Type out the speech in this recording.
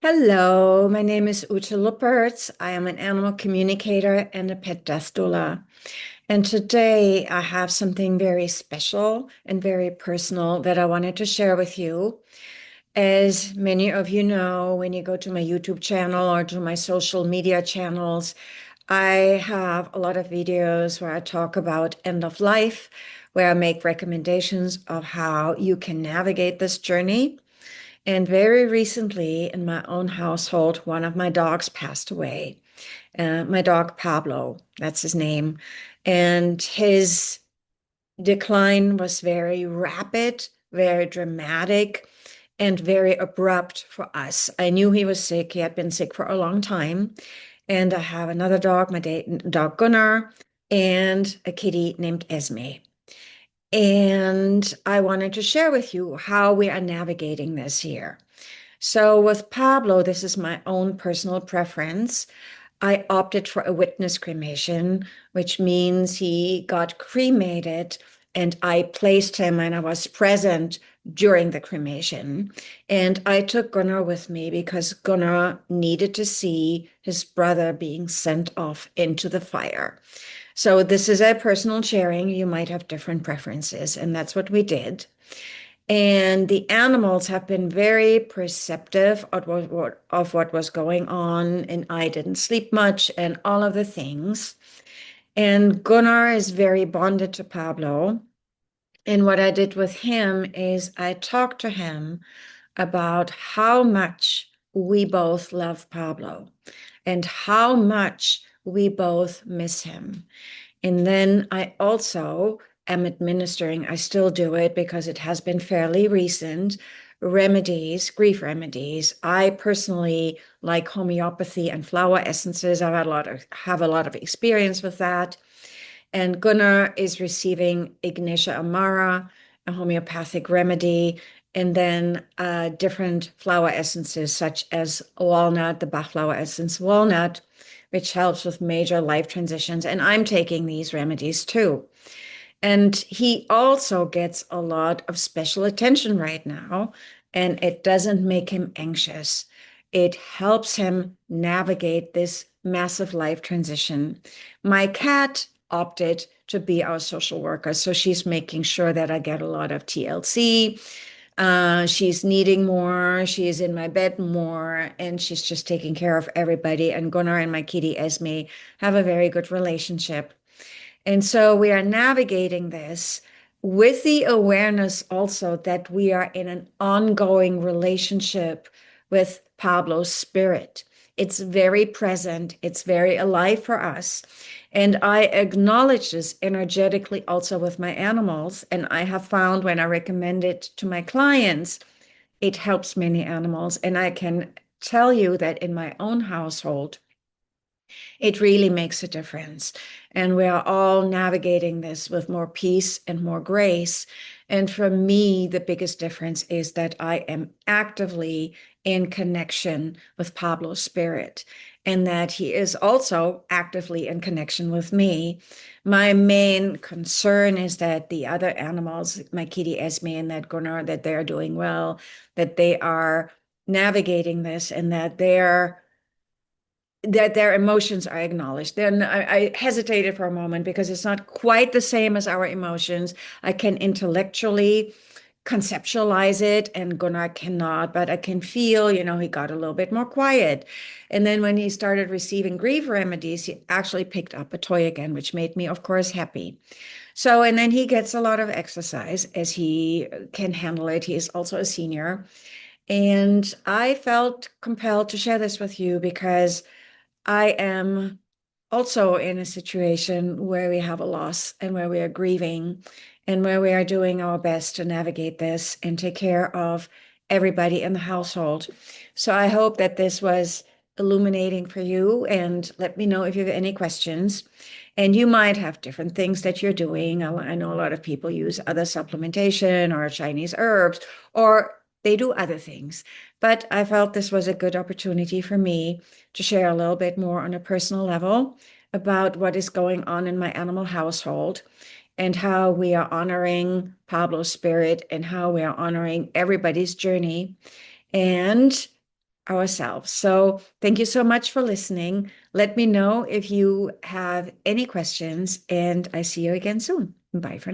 Hello, my name is Ute Luppertz. I am an animal communicator and a pet death doula. And today I have something very special and very personal that I wanted to share with you. As many of you know, when you go to my YouTube channel or to my social media channels, I have a lot of videos where I talk about end of life, where I make recommendations of how you can navigate this journey. And very recently, in my own household, one of my dogs passed away. My dog Pablo, that's his name. And his decline was very rapid, very dramatic, and very abrupt for us. I knew he was sick. He had been sick for a long time. And I have another dog, my dog Gunnar, and a kitty named Esme. And I wanted to share with you how we are navigating this year. So with Pablo, this is my own personal preference. I opted for a witness cremation, which means he got cremated and I placed him and I was present during the cremation. And I took Gunnar with me because Gunnar needed to see his brother being sent off into the fire. So this is a personal sharing. You might have different preferences, and that's what we did. And the animals have been very perceptive of what was going on, and I didn't sleep much, and all of the things. And Gunnar is very bonded to Pablo. And what I did with him is I talked to him about how much we both love Pablo and how much we both miss him. And then I also am administering, I still do it because it has been fairly recent, remedies, grief remedies. I personally like homeopathy and flower essences. Have a lot of experience with that. And Gunnar is receiving Ignatia Amara, a homeopathic remedy, and then different flower essences such as walnut, the Bach flower essence walnut, which helps with major life transitions. And I'm taking these remedies too. And he also gets a lot of special attention right now, and it doesn't make him anxious. It helps him navigate this massive life transition. My cat opted to be our social worker, so she's making sure that I get a lot of TLC. She's needing more. She is in my bed more, and she's just taking care of everybody. And Gunnar and my kitty Esme have a very good relationship. And so we are navigating this with the awareness also that we are in an ongoing relationship with Pablo's spirit. It's very present, it's very alive for us. And I acknowledge this energetically also with my animals. And I have found when I recommend it to my clients, it helps many animals. And I can tell you that in my own household, it really makes a difference. And we are all navigating this with more peace and more grace. And for me, the biggest difference is that I am actively in connection with Pablo's spirit and that he is also actively in connection with me. My main concern is that the other animals, my kitty Esme and that Gunnar, that they're doing well, that they are navigating this and that their emotions are acknowledged. Then I hesitated for a moment because it's not quite the same as our emotions. I can intellectually conceptualize it, and Gunnar cannot, but I can feel, he got a little bit more quiet. And then when he started receiving grief remedies, he actually picked up a toy again, which made me, of course, happy. So, and then he gets a lot of exercise as he can handle it. He is also a senior. And I felt compelled to share this with you because I am also in a situation where we have a loss and where we are grieving and where we are doing our best to navigate this and take care of everybody in the household. So I hope that this was illuminating for you, and let me know if you have any questions. And you might have different things that you're doing. I know a lot of people use other supplementation or Chinese herbs, or they do other things. But I felt this was a good opportunity for me to share a little bit more on a personal level about what is going on in my animal household and how we are honoring Pablo's spirit and how we are honoring everybody's journey. And ourselves. So thank you so much for listening. Let me know if you have any questions, and I see you again soon. Bye for now.